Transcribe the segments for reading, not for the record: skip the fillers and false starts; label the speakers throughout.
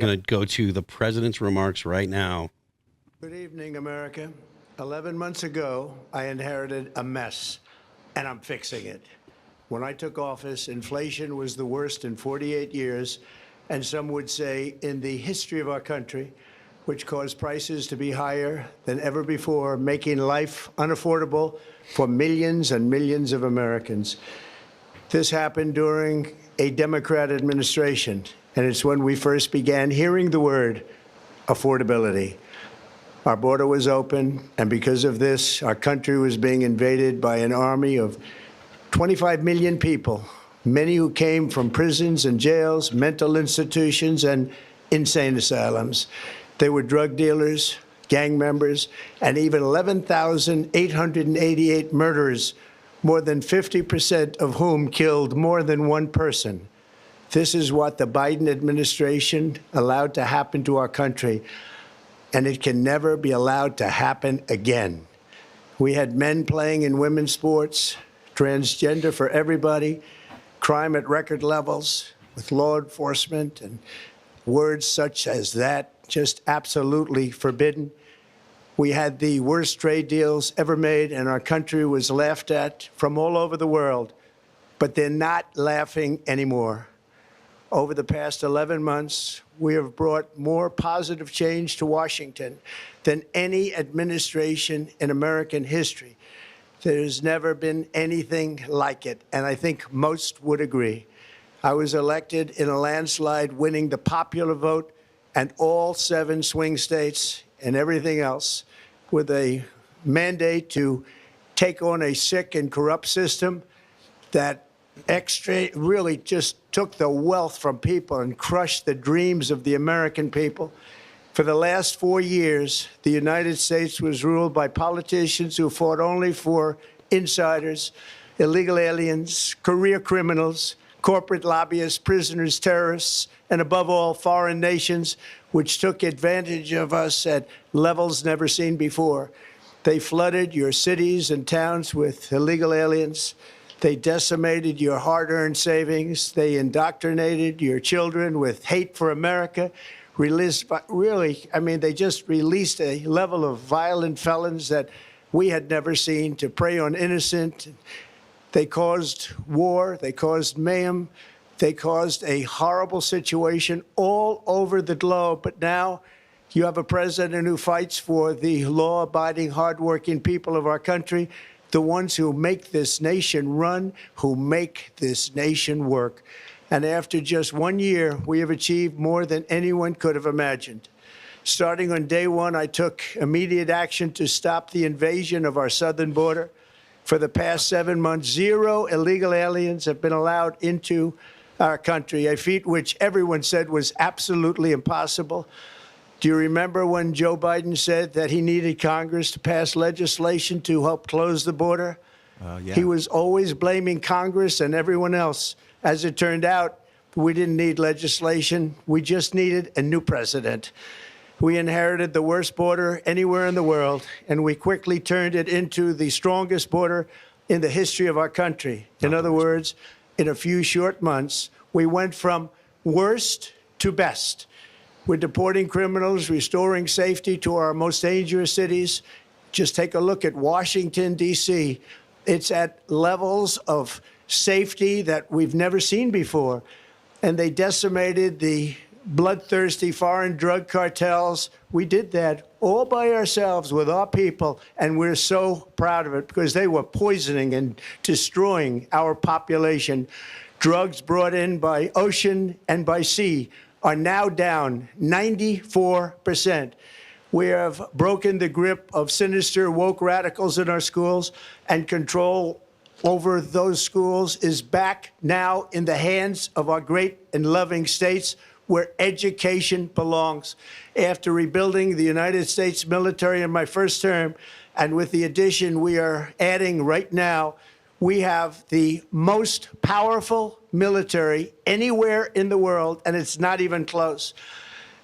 Speaker 1: going to go to the president's remarks right now.
Speaker 2: Good evening, America. 11 months ago, I inherited a mess, and I'm fixing it. When I took office, inflation was the worst in 48 years, and some would say in the history of our country, which caused prices to be higher than ever before, making life unaffordable for millions and millions of Americans. This happened during a Democrat administration, and it's when we first began hearing the word affordability. Our border was open, and because of this, our country was being invaded by an army of 25 million people, many who came from prisons and jails, mental institutions, and insane asylums. They were drug dealers, gang members, and even 11,888 murderers, more than 50% of whom killed more than one person. This is what the Biden administration allowed to happen to our country, and it can never be allowed to happen again. We had men playing in women's sports, transgender for everybody, crime at record levels with law enforcement, and words such as that just absolutely forbidden. We had the worst trade deals ever made, and our country was laughed at from all over the world, but they're not laughing anymore. Over the past 11 months, we have brought more positive change to Washington than any administration in American history. There's never been anything like it, and I think most would agree. I was elected in a landslide, winning the popular vote and all 7 swing states and everything else, with a mandate to take on a sick and corrupt system that really just took the wealth from people and crushed the dreams of the American people. For the last 4 years, the United States was ruled by politicians who fought only for insiders, illegal aliens, career criminals, corporate lobbyists, prisoners, terrorists, and above all, foreign nations, which took advantage of us at levels never seen before. They flooded your cities and towns with illegal aliens. They decimated your hard-earned savings. They indoctrinated your children with hate for America. They just released a level of violent felons that we had never seen to prey on innocent. They caused war. They caused mayhem. They caused a horrible situation all over the globe. But now you have a president who fights for the law-abiding, hardworking people of our country, the ones who make this nation run, who make this nation work. And after just 1 year, we have achieved more than anyone could have imagined. Starting on day one, I took immediate action to stop the invasion of our southern border. For the past 7 months, 0 illegal aliens have been allowed into our country, a feat which everyone said was absolutely impossible. Do you remember when Joe Biden said that he needed Congress to pass legislation to help close the border?
Speaker 3: Yeah.
Speaker 2: He was always blaming Congress and everyone else. As it turned out, we didn't need legislation. We just needed a new president. We inherited the worst border anywhere in the world, and we quickly turned it into the strongest border in the history of our country. In other words, in a few short months, we went from worst to best. We're deporting criminals, restoring safety to our most dangerous cities. Just take a look at Washington, D.C. It's at levels of safety that we've never seen before. And they decimated the bloodthirsty foreign drug cartels. We did that all by ourselves with our people, and we're so proud of it because they were poisoning and destroying our population. Drugs brought in by ocean and by sea are now down 94%. We have broken the grip of sinister woke radicals in our schools, and control over those schools is back now in the hands of our great and loving states where education belongs. After rebuilding the United States military in my first term, and with the addition we are adding right now, we have the most powerful military anywhere in the world, and it's not even close.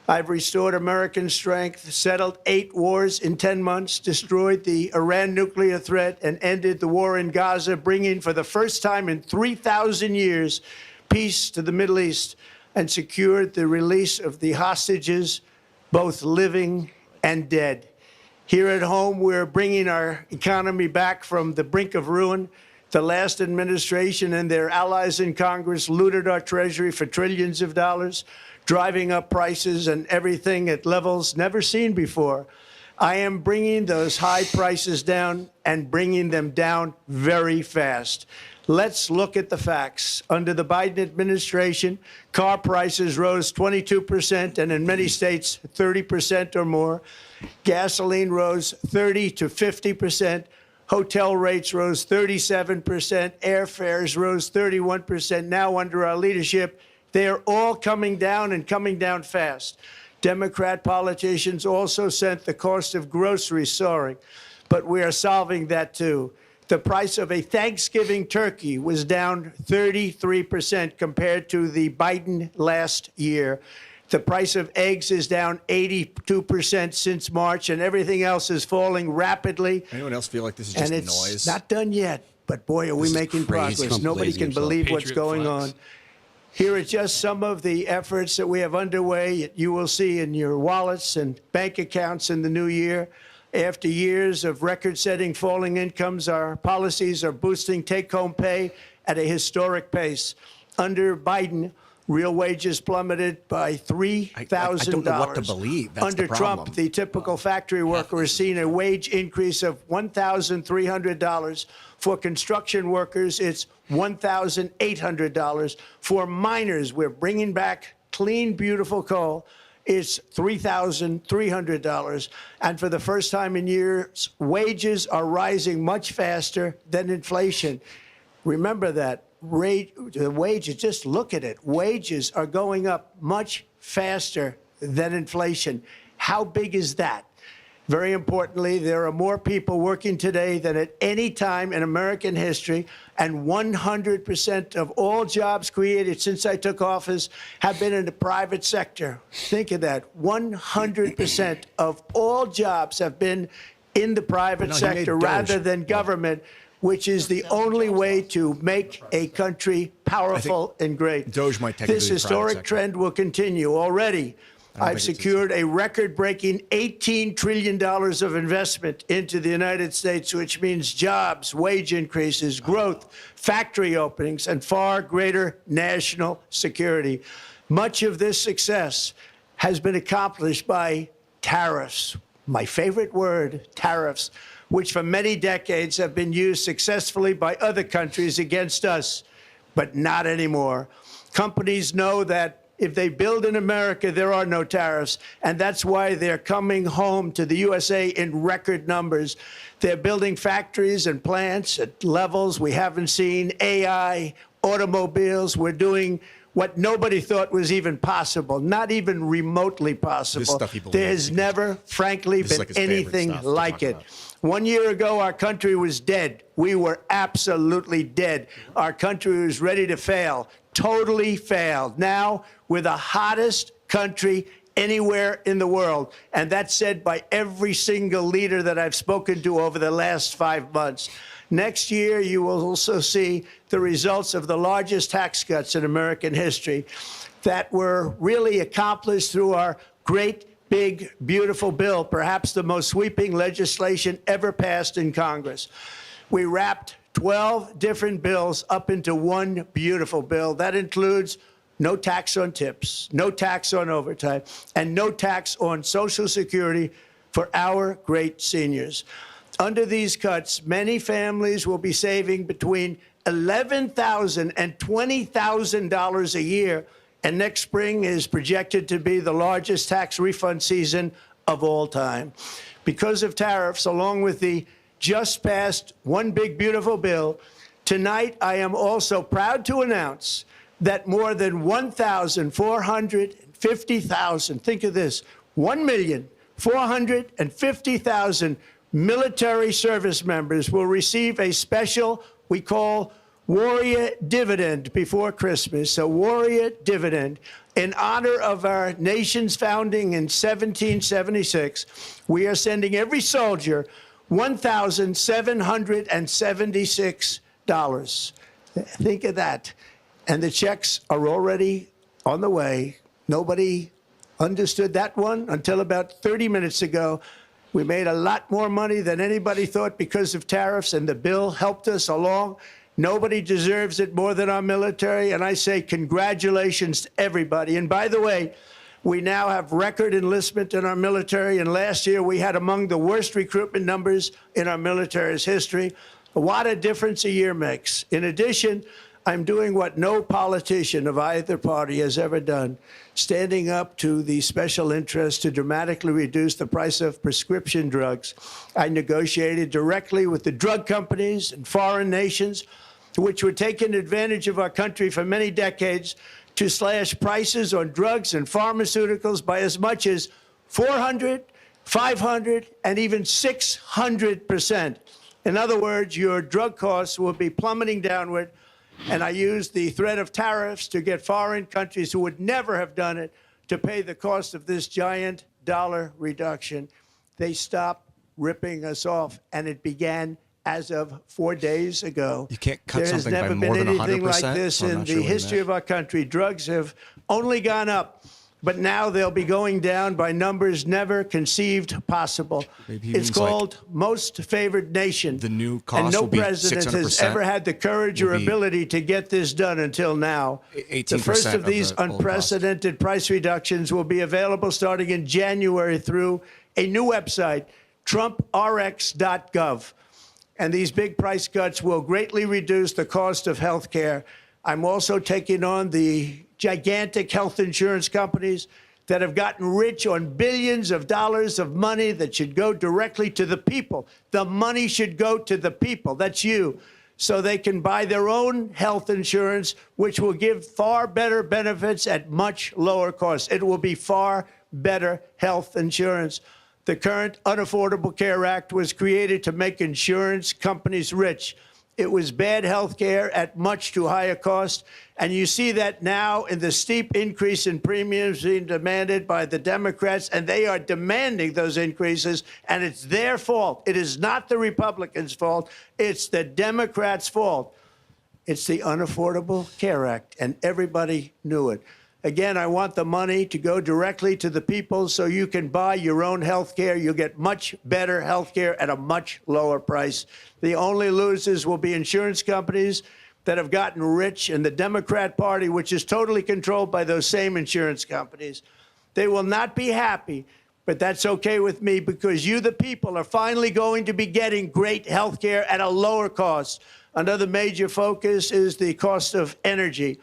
Speaker 2: I've restored American strength, settled 8 wars in 10 months, destroyed the Iran nuclear threat, and ended the war in Gaza, bringing for the first time in 3,000 years peace to the Middle East. and secured the release of the hostages, both living and dead. Here at home, we're bringing our economy back from the brink of ruin. The last administration and their allies in Congress looted our Treasury for trillions of dollars, driving up prices and everything at levels never seen before. I am bringing those high prices down and bringing them down very fast. Let's look at the facts. Under the Biden administration, car prices rose 22% and in many states 30% or more. Gasoline rose 30 to 50%. Hotel rates rose 37%. Airfares rose 31%. Now under our leadership, they are all coming down and coming down fast. Democrat politicians also sent the cost of groceries soaring, but we are solving that too. The price of a Thanksgiving turkey was down 33% compared to the Biden last year. The price of eggs is down 82% since March, and everything else is falling rapidly.
Speaker 3: Anyone else feel like this is just
Speaker 2: and it's
Speaker 3: noise?
Speaker 2: Not done yet, but boy, are we making progress. Nobody can believe what's going on. Here are just some of the efforts that we have underway. You will see in your wallets and bank accounts in the new year. After years of record-setting falling incomes, our policies are boosting take-home pay at a historic pace. Under Biden, real wages plummeted by $3,000.
Speaker 3: I don't know what to believe. That's
Speaker 2: Under
Speaker 3: the problem.
Speaker 2: Trump, the typical factory worker has seen a wage increase of $1,300. For construction workers, it's $1,800. For miners, we're bringing back clean, beautiful coal. It's $3,300. And for the first time in years, wages are rising much faster than inflation. Remember that. The wages, just look at it. Wages are going up much faster than inflation. How big is that? Very importantly, there are more people working today than at any time in American history, and 100% of all jobs created since I took office have been in the private sector. Think of that. 100% of all jobs have been in the private sector rather than government, which is the only way to make a country powerful and great.
Speaker 3: Doge might technically
Speaker 2: This historic trend will continue. Already, I've secured a record-breaking $18 trillion of investment into the United States, which means jobs, wage increases, growth, factory openings, and far greater national security. Much of this success has been accomplished by tariffs. My favorite word, tariffs, which for many decades have been used successfully by other countries against us, but not anymore. Companies know that if they build in America, there are no tariffs, and that's why they're coming home to the USA in record numbers. They're building factories and plants at levels we haven't seen, AI, automobiles. We're doing what nobody thought was even possible, not even remotely possible. There's never, frankly, been anything like it. 1 year ago, our country was dead. We were absolutely dead. Our country was ready to fail, totally failed. Now, we're the hottest country anywhere in the world, and that's said by every single leader that I've spoken to over the last 5 months. Next year, you will also see the results of the largest tax cuts in American history that were really accomplished through our great, big, beautiful bill, perhaps the most sweeping legislation ever passed in Congress. We wrapped 12 different bills up into one beautiful bill. That includes no tax on tips, no tax on overtime, and no tax on Social Security for our great seniors. Under these cuts, many families will be saving between $11,000 and $20,000 a year, and next spring is projected to be the largest tax refund season of all time. Because of tariffs, along with the just passed One Big Beautiful Bill, tonight I am also proud to announce that more than 1,450,000, think of this, 1,450,000 military service members will receive a special, we call Warrior Dividend before Christmas, a Warrior Dividend. In honor of our nation's founding in 1776, we are sending every soldier $1,776. Think of that. And the checks are already on the way. Nobody understood that one until about 30 minutes ago. We made a lot more money than anybody thought because of tariffs, and the bill helped us along. Nobody deserves it more than our military, and I say congratulations to everybody. And by the way, we now have record enlistment in our military, and last year we had among the worst recruitment numbers in our military's history. What a difference a year makes. In addition, I'm doing what no politician of either party has ever done, standing up to the special interests to dramatically reduce the price of prescription drugs. I negotiated directly with the drug companies and foreign nations, which were taking advantage of our country for many decades, to slash prices on drugs and pharmaceuticals by as much as 400, 500, and even 600%. In other words, your drug costs will be plummeting downward. And I used the threat of tariffs to get foreign countries who would never have done it to pay the cost of this giant dollar reduction. They stopped ripping us off, and it began as of 4 days ago.
Speaker 3: You can't cut something by more than 100%.
Speaker 2: There has never been anything like this in the history of our country. Drugs have only gone up, but now they'll be going down by numbers never conceived possible. It's called most favored nation.
Speaker 3: The new cost
Speaker 2: and no
Speaker 3: will be
Speaker 2: president
Speaker 3: 600%.
Speaker 2: has ever had the courage or ability to get this done until now.
Speaker 3: 18%
Speaker 2: The first of these unprecedented price reductions will be available starting in January through a new website, trumprx.gov. And these big price cuts will greatly reduce the cost of health care. I'm also taking on the gigantic health insurance companies that have gotten rich on billions of dollars of money that should go directly to the people. The money should go to the people. That's you. So they can buy their own health insurance, which will give far better benefits at much lower costs. It will be far better health insurance. The current Unaffordable Care Act was created to make insurance companies rich. It was bad health care at much too high a cost. And you see that now in the steep increase in premiums being demanded by the Democrats, and they are demanding those increases, and it's their fault. It is not the Republicans' fault. It's the Democrats' fault. It's the Unaffordable Care Act, and everybody knew it. Again, I want the money to go directly to the people so you can buy your own health care. You'll get much better health care at a much lower price. The only losers will be insurance companies that have gotten rich and the Democrat Party, which is totally controlled by those same insurance companies. They will not be happy, but that's okay with me because you, the people, are finally going to be getting great health care at a lower cost. Another major focus is the cost of energy.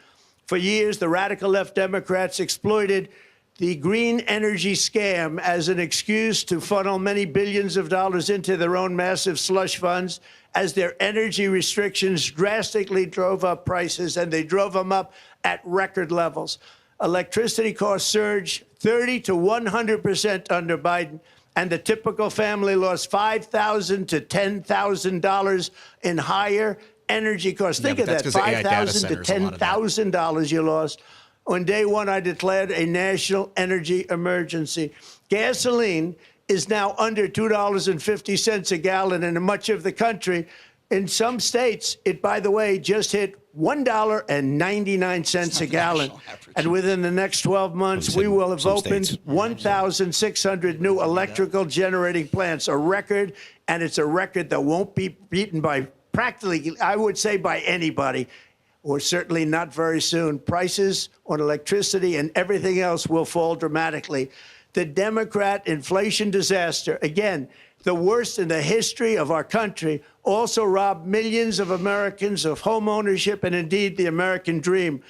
Speaker 2: For years, the radical left Democrats exploited the green energy scam as an excuse to funnel many billions of dollars into their own massive slush funds as their energy restrictions drastically drove up prices, and they drove them up at record levels. Electricity costs surged 30 to 100% under Biden, and the typical family lost $5,000 to $10,000 in higher energy costs. Think of that, $5,000 to $10,000 you lost. On day one, I declared a national energy emergency. Gasoline is now under $2.50 a gallon in much of the country. In some states, it, by the way, just hit $1.99 a gallon. And within the next 12 months, we will have opened 1,600 new electrical generating plants, a record, and it's a record that won't be beaten by practically, I would say, by anybody, or certainly not very soon. Prices on electricity and everything else will fall dramatically. The Democrat inflation disaster, again, the worst in the history of our country, also robbed millions of Americans of home ownership and indeed the American dream.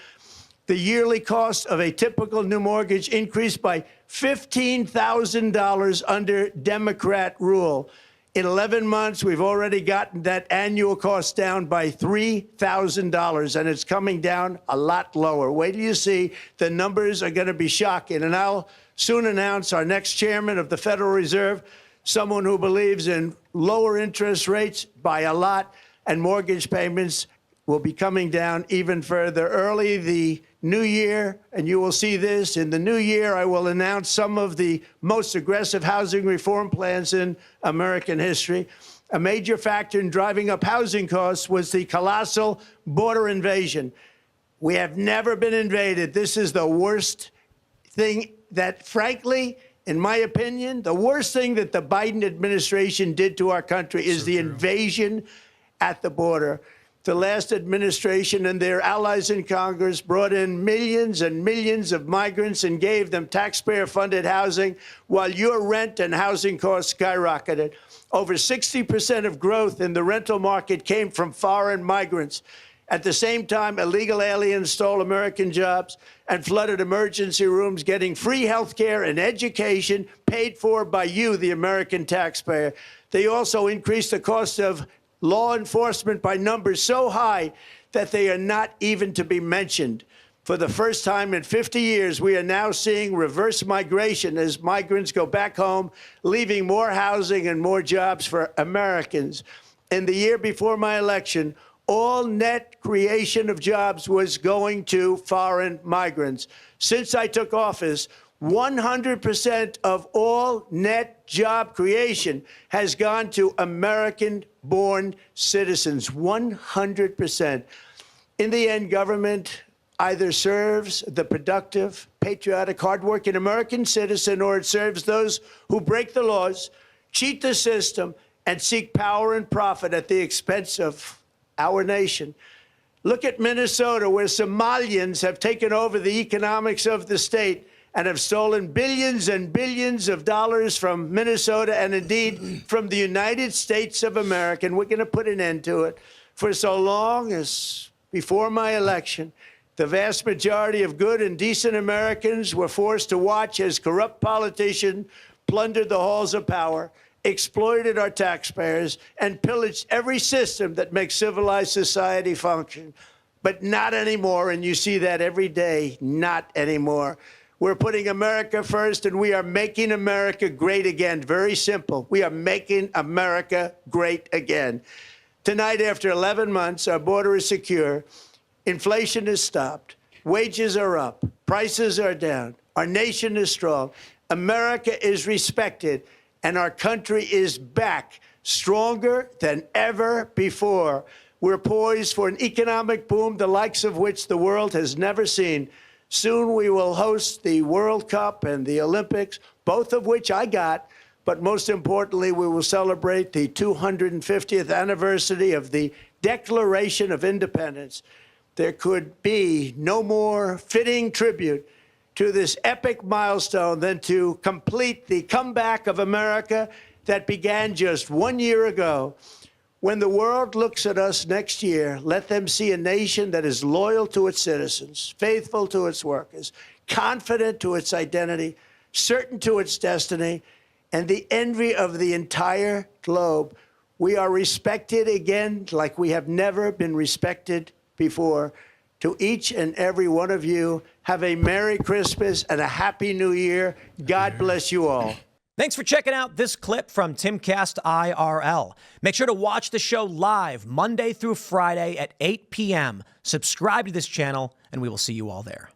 Speaker 2: The yearly cost of a typical new mortgage increased by $15,000 under Democrat rule. In 11 months, we've already gotten that annual cost down by $3,000, and it's coming down a lot lower. Wait till you see. The numbers are going to be shocking. And I'll soon announce our next chairman of the Federal Reserve, someone who believes in lower interest rates by a lot, and mortgage payments will be coming down even further. Early the new year, and you will see this, in the new year, I will announce some of the most aggressive housing reform plans in American history. A major factor in driving up housing costs was the colossal border invasion. We have never been invaded. This is the worst thing that, frankly, in my opinion, the worst thing that the Biden administration did to our country is the invasion at the border. The last administration and their allies in Congress brought in millions and millions of migrants and gave them taxpayer-funded housing while your rent and housing costs skyrocketed. Over 60% of growth in the rental market came from foreign migrants. At the same time, illegal aliens stole American jobs and flooded emergency rooms, getting free health care and education paid for by you, the American taxpayer. They also increased the cost of law enforcement by numbers so high that they are not even to be mentioned. For the first time in 50 years, we are now seeing reverse migration as migrants go back home, leaving more housing and more jobs for Americans. In the year before my election, all net creation of jobs was going to foreign migrants. Since I took office, 100% of all net job creation has gone to American-born citizens, 100%. In the end, government either serves the productive, patriotic, hardworking American citizen, or it serves those who break the laws, cheat the system, and seek power and profit at the expense of our nation. Look at Minnesota, where Somalians have taken over the economics of the state and have stolen billions and billions of dollars from Minnesota and indeed from the United States of America. And we're going to put an end to it. For so long as before my election, the vast majority of good and decent Americans were forced to watch as corrupt politicians plundered the halls of power, exploited our taxpayers, and pillaged every system that makes civilized society function. But not anymore, and you see that every day, not anymore. We're putting America first, and we are making America great again. Very simple. We are making America great again. Tonight, after 11 months, our border is secure. Inflation is stopped. Wages are up. Prices are down. Our nation is strong. America is respected, and our country is back, stronger than ever before. We're poised for an economic boom, the likes of which the world has never seen. Soon we will host the World Cup and the Olympics, both of which I got. But most importantly, we will celebrate the 250th anniversary of the Declaration of Independence. There could be no more fitting tribute to this epic milestone than to complete the comeback of America that began just 1 year ago. When the world looks at us next year, let them see a nation that is loyal to its citizens, faithful to its workers, confident to its identity, certain to its destiny, and the envy of the entire globe. We are respected again like we have never been respected before. To each and every one of you, have a Merry Christmas and a Happy New Year. God bless you all.
Speaker 4: Thanks for checking out this clip from Timcast IRL. Make sure to watch the show live Monday through Friday at 8 p.m. Subscribe to this channel, and we will see you all there.